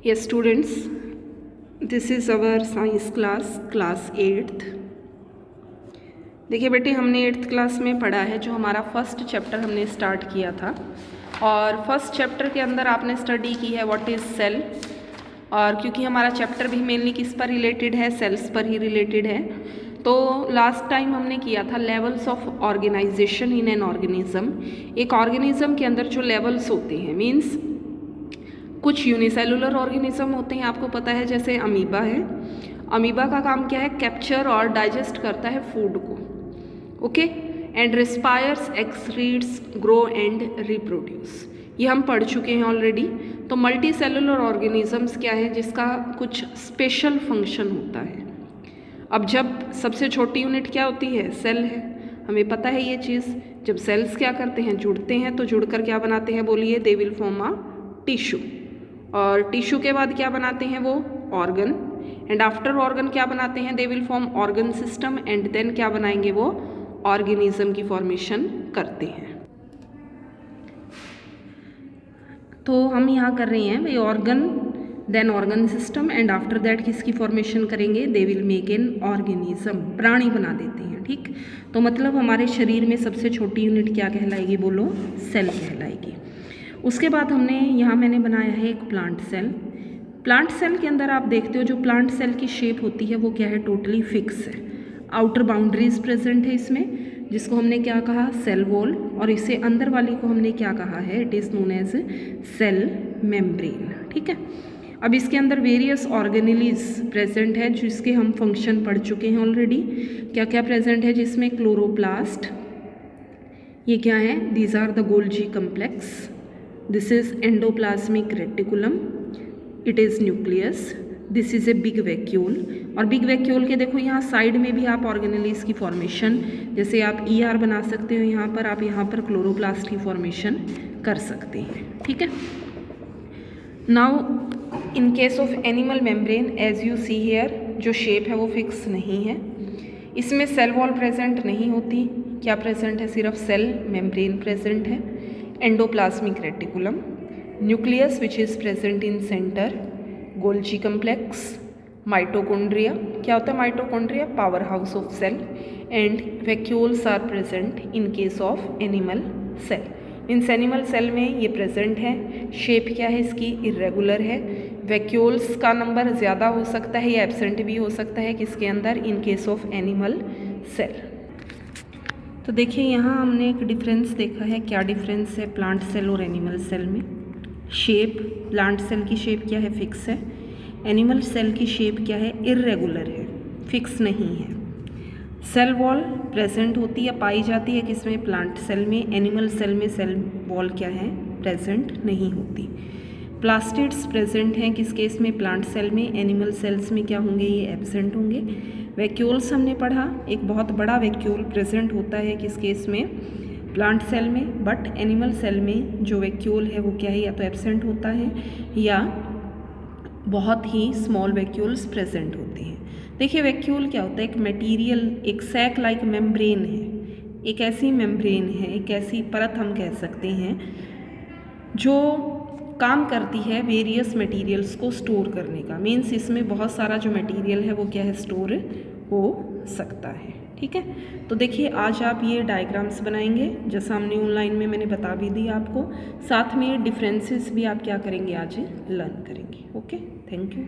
Yes students, this is our science class 8th। देखिए बेटे, हमने 8th क्लास में पढ़ा है जो हमारा फर्स्ट चैप्टर हमने स्टार्ट किया था, और फर्स्ट चैप्टर के अंदर आपने स्टडी की है व्हाट इज़ सेल। और क्योंकि हमारा चैप्टर भी मेनली किस पर रिलेटेड है, सेल्स पर ही रिलेटेड है, तो लास्ट टाइम हमने किया था levels of organisation in an organism. एक ऑर्गेनिज्म के अंदर जो लेवल्स होते हैं, मीन्स कुछ यूनिसेलुलर ऑर्गेनिज्म होते हैं, आपको पता है, जैसे अमीबा है। अमीबा का काम क्या है? कैप्चर और डाइजेस्ट करता है फूड को, okay. And respires, excretes, grow and reproduce, ये हम पढ़ चुके हैं ऑलरेडी। तो मल्टी सेलुलर ऑर्गेनिजम्स क्या है, जिसका कुछ स्पेशल फंक्शन होता है। अब जब सबसे छोटी यूनिट क्या होती है? सेल है, हमें पता है ये चीज़। जब सेल्स क्या करते हैं? जुड़ते हैं, तो जुड़कर क्या बनाते हैं? बोलिए, दे विल फॉर्म अ टिश्यू। और टिश्यू के बाद क्या बनाते हैं? वो ऑर्गन। एंड आफ्टर ऑर्गन क्या बनाते हैं? They will form organ system. And then क्या बनाएंगे? वो ऑर्गेनिज्म की फॉर्मेशन करते हैं। तो हम यहाँ कर रहे हैं भाई organ, then organ system, and after that किसकी फॉर्मेशन करेंगे? They will make an organism, प्राणी बना देते हैं, ठीक। तो मतलब हमारे शरीर में सबसे छोटी यूनिट क्या कहलाएगी? बोलो, सेल कहलाएगी। उसके बाद हमने यहाँ मैंने बनाया है एक प्लांट सेल। प्लांट सेल के अंदर आप देखते हो जो प्लांट सेल की शेप होती है वो क्या है? टोटली फिक्स है। आउटर बाउंड्रीज प्रेजेंट है इसमें, जिसको हमने क्या कहा? Cell wall. और इससे अंदर वाली को हमने क्या कहा है? It is known as cell membrane, ठीक है। अब इसके अंदर वेरियस ऑर्गेनेलीज प्रेजेंट है, जिसके हम फंक्शन पढ़ चुके हैं ऑलरेडी। क्या क्या प्रेजेंट है जिसमें? क्लोरोप्लास्ट, ये क्या है? These are the Golgi complex. This is endoplasmic reticulum, it is nucleus, this is a big vacuole. और बिग वैक्यूल के देखो यहाँ साइड में भी आप ऑर्गेनेलीज की फॉर्मेशन, जैसे आप ER बना सकते हो यहाँ पर, आप यहाँ पर क्लोरोप्लास्ट की फॉर्मेशन कर सकते हैं, ठीक है। Now in case of animal membrane, as you see here, जो शेप है वो फिक्स नहीं है। इसमें सेल वॉल प्रेजेंट नहीं होती। क्या प्रेजेंट है? सिर्फ सेल मेम्ब्रेन प्रेजेंट है। Endoplasmic reticulum, nucleus which is present in centre, Golgi complex, mitochondria. क्या होता है mitochondria? Power house of cell. And vacuoles are present in case of animal cell. Means animal cell में ये present है। Shape क्या है इसकी? इरेगुलर है। वैक्यूल्स का नंबर ज़्यादा हो सकता है या एब्सेंट भी हो सकता है, किसके अंदर? In case of animal cell. तो देखिए यहाँ हमने एक डिफरेंस देखा है। क्या डिफरेंस है प्लांट सेल और एनिमल सेल में? शेप, प्लांट सेल की शेप क्या है? फिक्स है। एनिमल सेल की शेप क्या है? इरेगुलर है, फिक्स नहीं है। सेल वॉल प्रेजेंट होती है, पाई जाती है किसमें? प्लांट सेल में। एनिमल सेल में सेल वॉल क्या है? प्रेजेंट नहीं होती। प्लास्टिड्स प्रेजेंट हैं किस केस में? प्लांट सेल में। एनिमल सेल्स में क्या होंगे? ये एब्सेंट होंगे। वैक्यूल्स हमने पढ़ा, एक बहुत बड़ा वैक्यूल प्रेजेंट होता है किस केस में? प्लांट सेल में। बट एनिमल सेल में जो वैक्यूल है वो क्या है? या तो एब्सेंट होता है या बहुत ही स्मॉल वैक्यूल्स प्रेजेंट होते हैं। देखिए वैक्यूल क्या होता है? एक मटेरियल, एक सैक लाइक मेम्ब्रेन है, एक ऐसी मेम्ब्रेन है, एक ऐसी परत हम कह सकते हैं जो काम करती है वेरियस मटेरियल्स को स्टोर करने का। मीन्स इसमें बहुत सारा जो मटेरियल है वो क्या है? स्टोर हो सकता है, ठीक है। तो देखिए आज आप ये डायग्राम्स बनाएंगे, जैसा हमने ऑनलाइन में मैंने बता भी दी आपको। साथ में डिफरेंसेस भी आप क्या करेंगे? आज लर्न करेंगे, ओके। Thank you.